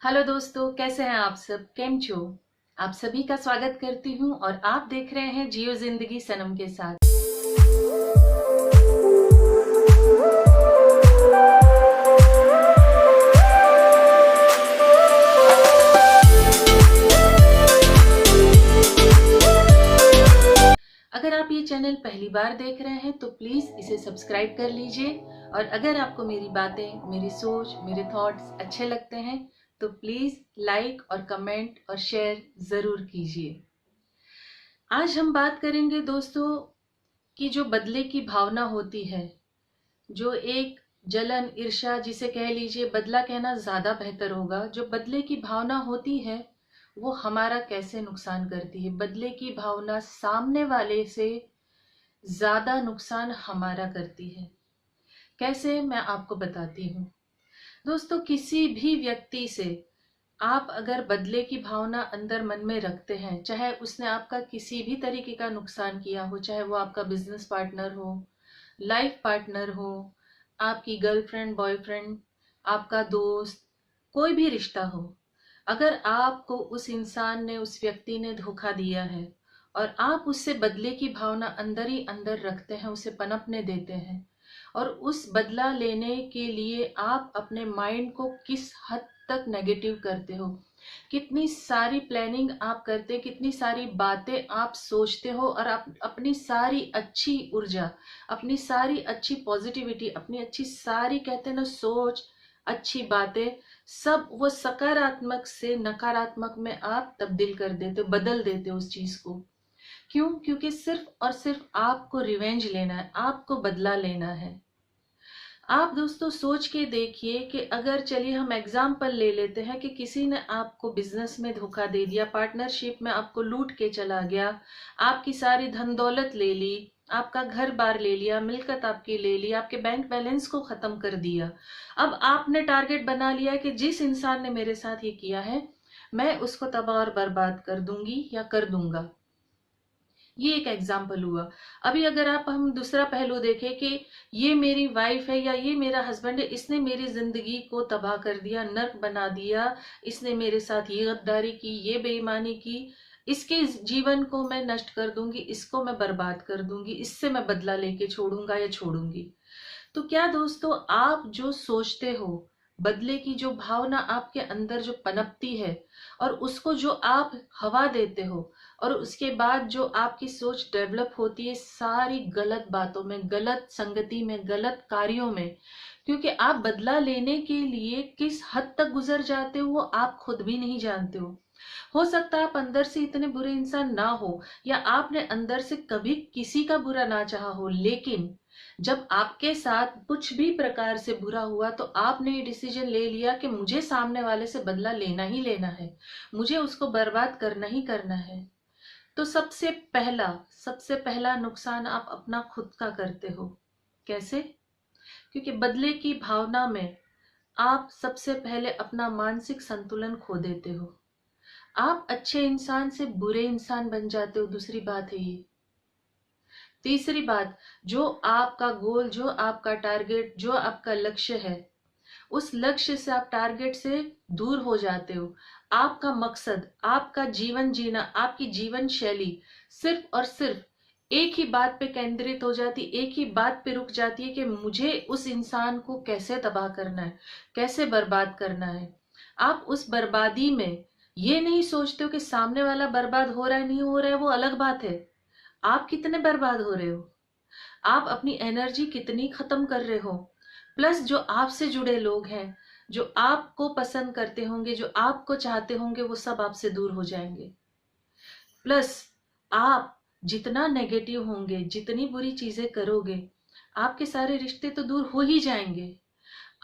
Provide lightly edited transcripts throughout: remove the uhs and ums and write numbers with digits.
Hello दोस्तों, कैसे हैं आप सब? केम छो? आप सभी का स्वागत करती हूं और आप देख रहे हैं जियो जिंदगी सनम के साथ। अगर आप ये चैनल पहली बार देख रहे हैं तो प्लीज इसे सब्सक्राइब कर लीजिए और अगर आपको मेरी बातें, मेरी सोच, मेरे थॉट्स अच्छे लगते हैं तो प्लीज लाइक और कमेंट और शेयर जरूर कीजिए। आज हम बात करेंगे दोस्तों कि जो बदले की भावना होती है, जो एक जलन, ईर्ष्या, जिसे कह लीजिए, बदला कहना ज्यादा बेहतर होगा। जो बदले की भावना होती है वो हमारा कैसे नुकसान करती है। बदले की भावना सामने वाले से ज्यादा नुकसान हमारा करती है। कैसे, मैं आपको बताती हूँ। दोस्तों, किसी भी व्यक्ति से आप अगर बदले की भावना अंदर मन में रखते हैं, चाहे उसने आपका किसी भी तरीके का नुकसान किया हो, चाहे वो आपका बिजनेस पार्टनर हो, लाइफ पार्टनर हो, आपकी गर्लफ्रेंड, बॉयफ्रेंड, आपका दोस्त, कोई भी रिश्ता हो, अगर आपको उस इंसान ने, उस व्यक्ति ने धोखा दिया है और आप उससे बदले की भावना अंदर ही अंदर रखते हैं, उसे पनपने देते हैं और उस बदला लेने के लिए आप अपने माइंड को किस हद तक नेगेटिव करते हो, कितनी सारी प्लानिंग आप करते हैं, कितनी सारी बातें आप सोचते हो और आप अपनी सारी अच्छी ऊर्जा, अपनी सारी अच्छी पॉजिटिविटी, अपनी अच्छी सारी, कहते हैं ना, सोच, अच्छी बातें, सब वो सकारात्मक से नकारात्मक में आप तब्दील कर देते हो, बदल देते हो उस चीज को। क्यों? क्योंकि सिर्फ और सिर्फ आपको रिवेंज लेना है, आपको बदला लेना है। आप दोस्तों सोच के देखिए कि अगर, चलिए हम एग्जाम्पल ले लेते हैं कि किसी ने आपको बिजनेस में धोखा दे दिया, पार्टनरशिप में आपको लूट के चला गया, आपकी सारी धन दौलत ले ली, आपका घर बार ले लिया, मिलकत आपकी ले ली, आपके बैंक बैलेंस को खत्म कर दिया। अब आपने टारगेट बना लिया है कि जिस इंसान ने मेरे साथ ये किया है मैं उसको तबाह और बर्बाद कर दूंगी या कर दूंगा। ये एक एग्जाम्पल हुआ। अभी अगर आप, हम दूसरा पहलू देखें कि ये मेरी वाइफ है या ये मेरा हस्बैंड है, इसने मेरी जिंदगी को तबाह कर दिया, नर्क बना दिया, इसने मेरे साथ ये गद्दारी की, ये बेईमानी की, इसके जीवन को मैं नष्ट कर दूंगी, इसको मैं बर्बाद कर दूंगी, इससे मैं बदला लेके छोड़ूंगा या छोड़ूंगी। तो क्या दोस्तों, आप जो सोचते हो, बदले की जो भावना आपके अंदर जो पनपती है और उसको जो आप हवा देते हो और उसके बाद जो आपकी सोच डेवलप होती है सारी गलत बातों में, गलत संगति में, गलत कार्यों में, क्योंकि आप बदला लेने के लिए किस हद तक गुजर जाते हो वो आप खुद भी नहीं जानते हो सकता है आप अंदर से इतने बुरे इंसान ना हो या आपने अंदर से कभी किसी का बुरा ना चाहा हो, लेकिन जब आपके साथ कुछ भी प्रकार से बुरा हुआ तो आपने ये डिसीजन ले लिया कि मुझे सामने वाले से बदला लेना ही लेना है, मुझे उसको बर्बाद करना ही करना है। तो सबसे पहला नुकसान आप अपना खुद का करते हो। कैसे? क्योंकि बदले की भावना में आप सबसे पहले अपना मानसिक संतुलन खो देते हो। आप अच्छे इंसान से बुरे इंसान बन जाते हो, दूसरी बात है ये। तीसरी बात, जो आपका गोल, जो आपका टारगेट, जो आपका लक्ष्य है, उस लक्ष्य से, आप टारगेट से दूर हो जाते हो। आपका मकसद, आपका जीवन जीना, आपकी जीवन शैली सिर्फ और सिर्फ एक ही बात पे केंद्रित हो जाती, एक ही बात पे रुक जाती है कि मुझे उस इंसान को कैसे तबाह करना है, कैसे बर्बाद करना है। आप उस बर्बादी में ये नहीं सोचते हो कि सामने वाला बर्बाद हो रहा है, नहीं हो रहा है, वो अलग बात है। आप कितने बर्बाद हो रहे हो, आप अपनी एनर्जी कितनी खत्म कर रहे हो, प्लस जो आपसे जुड़े लोग हैं, जो आपको पसंद करते होंगे, जो आपको चाहते होंगे, वो सब आपसे दूर हो जाएंगे। प्लस आप जितना नेगेटिव होंगे, जितनी बुरी चीजें करोगे, आपके सारे रिश्ते तो दूर हो ही जाएंगे।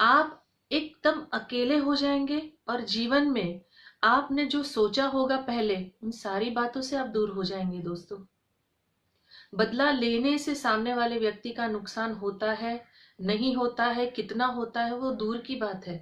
आप एकदम अकेले हो जाएंगे और जीवन में आपने जो सोचा होगा पहले, उन सारी बातों से आप दूर हो जाएंगे दोस्तों। बदला लेने से सामने वाले व्यक्ति का नुकसान होता है, नहीं होता है, कितना होता है, वो दूर की बात है।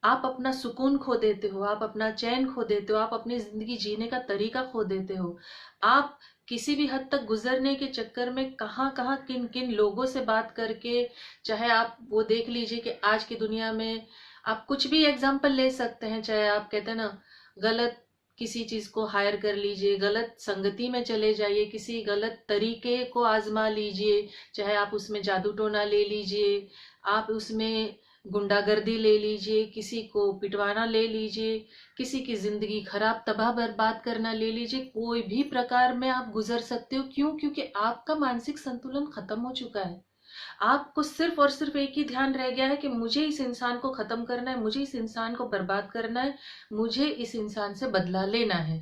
आप अपना सुकून खो देते हो, आप अपना चैन खो देते हो, आप अपनी जिंदगी जीने का तरीका खो देते हो। आप किसी भी हद तक गुजरने के चक्कर में कहाँ कहाँ, किन किन लोगों से बात करके, चाहे आप वो देख लीजिए कि आज की दुनिया में आप कुछ भी एग्जाम्पल ले सकते हैं, चाहे आप कहते हैं ना गलत किसी चीज को हायर कर लीजिए, गलत संगति में चले जाइए, किसी गलत तरीके को आजमा लीजिए, चाहे आप उसमें जादू टोना ले लीजिए, आप उसमें गुंडागर्दी ले लीजिए, किसी को पिटवाना ले लीजिए, किसी की जिंदगी खराब तबाह बर्बाद करना ले लीजिए, कोई भी प्रकार में आप गुजर सकते हो। क्यों? क्योंकि आपका मानसिक संतुलन खत्म हो चुका है। आपको सिर्फ और सिर्फ एक ही ध्यान रह गया है कि मुझे इस इंसान को खत्म करना है, मुझे इस इंसान को बर्बाद करना है, मुझे इस इंसान से बदला लेना है।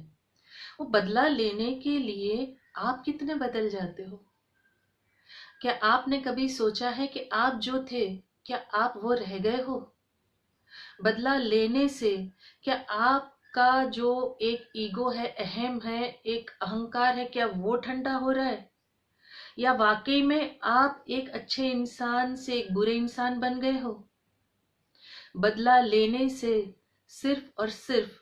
वो बदला लेने के लिए आप कितने बदल जाते हो? क्या आपने कभी सोचा है कि आप जो थे, क्या आप वो रह गए हो? बदला लेने से क्या आपका जो एक ईगो है, अहम है, एक अहंकार है, क्या वो ठंडा हो रहा है? या वाकई में आप एक अच्छे इंसान से एक बुरे इंसान बन गए हो? बदला लेने से सिर्फ और सिर्फ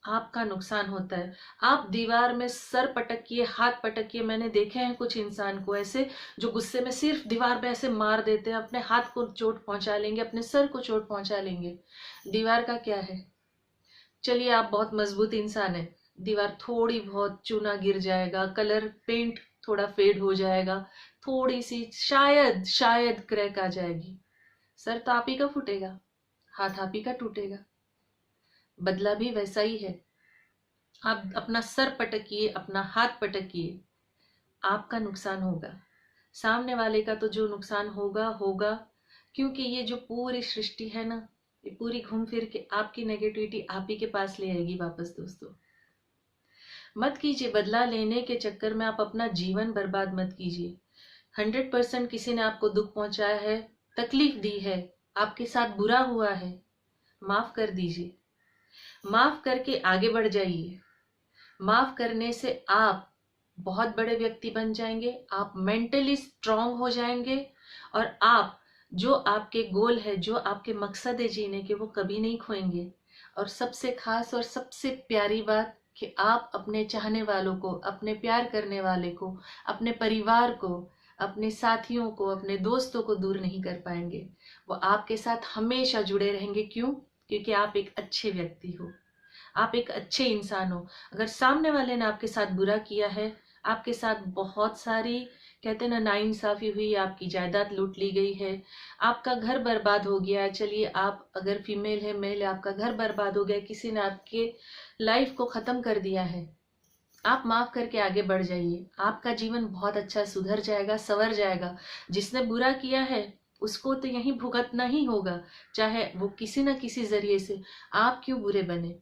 आपका नुकसान होता है। आप दीवार में सर पटकिए, हाथ पटकिए, मैंने देखे हैं कुछ इंसान को ऐसे जो गुस्से में सिर्फ दीवार पे ऐसे मार देते हैं, अपने हाथ को चोट पहुंचा लेंगे, अपने सर को चोट पहुंचा लेंगे। दीवार का क्या है? चलिए आप बहुत मजबूत इंसान है, दीवार थोड़ी बहुत चूना गिर जाएगा, कलर पेंट थोड़ा फेड हो जाएगा, थोड़ी सी शायद शायद क्रैक आ जाएगी, सर तो आप ही का फूटेगा, हाथ आप ही का टूटेगा। बदला भी वैसा ही है। आप अपना सर पटकिए, अपना हाथ पटकिए, आपका नुकसान होगा, सामने वाले का तो जो नुकसान होगा होगा। क्योंकि ये जो पूरी सृष्टि है ना, ये पूरी घूम फिर के आपकी नेगेटिविटी आप ही के पास ले आएगी वापस। दोस्तों मत कीजिए, बदला लेने के चक्कर में आप अपना जीवन बर्बाद मत कीजिए। 100% किसी ने आपको दुख पहुंचाया है, तकलीफ दी है, आपके साथ बुरा हुआ है, माफ कर दीजिए। माफ करके आगे बढ़ जाइए। माफ करने से आप बहुत बड़े व्यक्ति बन जाएंगे, आप मेंटली स्ट्रांग हो जाएंगे, और आप जो आपके गोल है, जो आपके मकसद है जीने के, वो कभी नहीं खोएंगे। और सबसे खास और सबसे प्यारी बात कि आप अपने चाहने वालों को, अपने प्यार करने वाले को, अपने परिवार को, अपने साथियों को, अपने दोस्तों को दूर नहीं कर पाएंगे। वो आपके साथ हमेशा जुड़े रहेंगे। क्यों? क्योंकि आप एक अच्छे व्यक्ति हो, आप एक अच्छे इंसान हो। अगर सामने वाले ने आपके साथ बुरा किया है, आपके साथ बहुत सारी कहते हैं ना नाइंसाफी हुई, आपकी जायदाद लूट ली गई है, आपका घर बर्बाद हो गया है, चलिए आप अगर फीमेल है, मेल है, आपका घर बर्बाद हो गया, किसी ने आपके लाइफ को खत्म कर दिया है, आप माफ करके आगे बढ़ जाइए। आपका जीवन बहुत अच्छा सुधर जाएगा, संवर जाएगा। जिसने बुरा किया है उसको तो यही भुगतना ही होगा, चाहे वो किसी न किसी जरिए से। आप क्यों बुरे बने?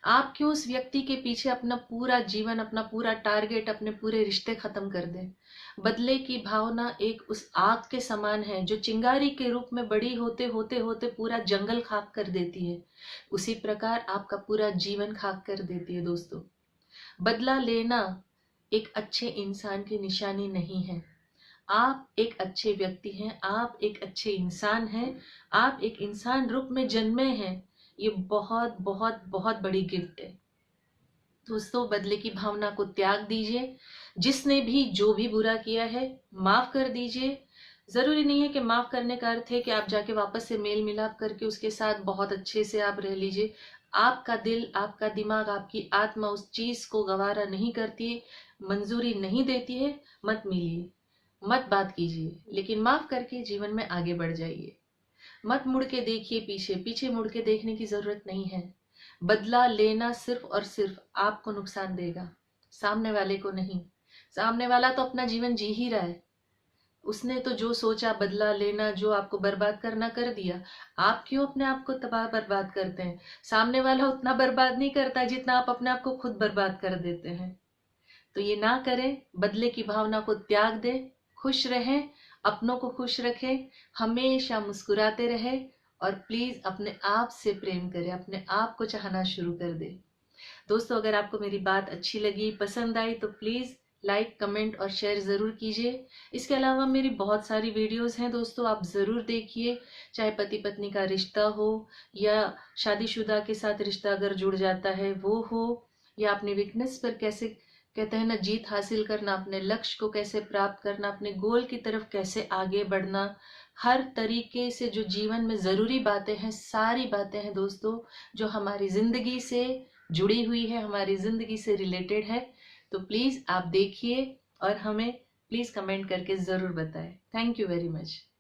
आप क्यों उस व्यक्ति के पीछे अपना पूरा जीवन, अपना पूरा टारगेट, अपने पूरे रिश्ते खत्म कर दें? बदले की भावना एक उस आग के समान है जो चिंगारी के रूप में बड़ी होते होते होते पूरा जंगल खाक कर देती है। उसी प्रकार आपका पूरा जीवन खाक कर देती है। दोस्तों बदला लेना एक अच्छे इंसान की निशानी नहीं है। आप एक अच्छे व्यक्ति हैं, आप एक अच्छे इंसान हैं, आप एक इंसान रूप में जन्मे हैं। ये बहुत बहुत बहुत बड़ी गिफ्ट है। दोस्तों बदले की भावना को त्याग दीजिए। जिसने भी जो भी बुरा किया है माफ कर दीजिए। जरूरी नहीं है कि माफ करने का अर्थ है कि आप जाके वापस से मेल मिलाप करके उसके साथ बहुत अच्छे से आप रह लीजिए। आपका दिल, आपका दिमाग, आपकी आत्मा उस चीज को गवारा नहीं करती है, मंजूरी नहीं देती है, मत मिलिए, मत बात कीजिए, लेकिन माफ करके जीवन में आगे बढ़ जाइए। मत मुड़ के देखिए पीछे, पीछे मुड़ के देखने की जरूरत नहीं है। बदला लेना सिर्फ और सिर्फ आपको नुकसान देगा, सामने वाले को नहीं। सामने वाला तो अपना जीवन जी ही रहा है, उसने तो जो सोचा बदला लेना, जो आपको बर्बाद करना कर दिया। आप क्यों अपने आप को तबाह बर्बाद करते हैं? सामने वाला उतना बर्बाद नहीं करता जितना आप अपने आप को खुद बर्बाद कर देते हैं। तो ये ना करें, बदले की भावना को त्याग दें, खुश रहें, अपनों को खुश रखें, हमेशा मुस्कुराते रहें, और प्लीज अपने आप से प्रेम करें, अपने आप को चाहना शुरू कर दें। दोस्तों अगर आपको मेरी बात अच्छी लगी, पसंद आई, तो प्लीज लाइक, कमेंट और शेयर जरूर कीजिए। इसके अलावा मेरी बहुत सारी वीडियोस हैं दोस्तों, आप जरूर देखिए। चाहे पति पत्नी का रिश्ता हो, या शादीशुदा के साथ रिश्ता अगर जुड़ जाता है वो हो, या अपने वीकनेस पर कैसे कहते हैं ना जीत हासिल करना, अपने लक्ष्य को कैसे प्राप्त करना, अपने गोल की तरफ कैसे आगे बढ़ना, हर तरीके से जो जीवन में ज़रूरी बातें हैं, सारी बातें हैं दोस्तों, जो हमारी ज़िंदगी से जुड़ी हुई है, हमारी ज़िंदगी से रिलेटेड है। तो प्लीज़ आप देखिए और हमें प्लीज़ कमेंट करके ज़रूर बताएं। Thank you very much.